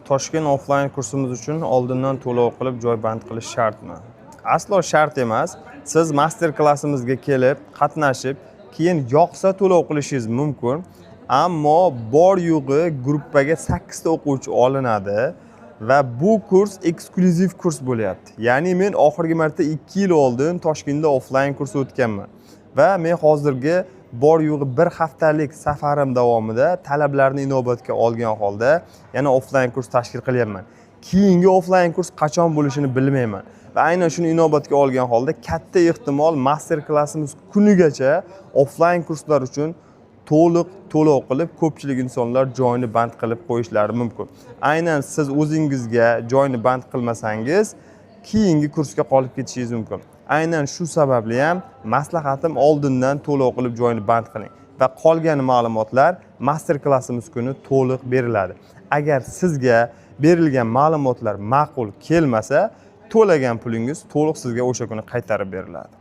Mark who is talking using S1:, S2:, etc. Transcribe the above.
S1: Toshkent offline kursimiz uchun oldindan to'lov qilib joy band qilish shartmi? Aslo shart emas. Siz master klassimizga kelib, qatnashib, keyin yoqsa to'lov qilishingiz mumkin. Ammo bor yo'g'i gruppaga 8 ta o'quvchi olinadi va bu kurs eksklyuziv kurs bo'lyapti. Ya'ni men oxirgi marta 2 yil oldin Toshkentda offline kurs o'tganman va men hozirgi bor yo'g'i bir haftalik safarim davomida talablarni inobatga olgan holda yana offline kurs tashkil qilyapman. Keyingi offline kurs qachon bo'lishini bilmayman va aynan shuni inobatga olgan holda katta ehtimol master klassimiz kunigacha offline kurslar uchun to'liq to'lov qilib ko'pchilik insonlar joyni band qilib qo'yishlari mumkin. Aynan siz o'zingizga joyni band qilmasangiz, keyingi kursga qolib ketishingiz mumkin. Aynan shu sababli ham maslahatim oldindan to'lov qilib joyni band qiling va qolgan ma'lumotlar master klassimiz kuni to'liq beriladi. Agar sizga berilgan ma'lumotlar ma'qul kelmasa, to'lagan pulingiz to'liq sizga o'sha kuni qaytarib beriladi.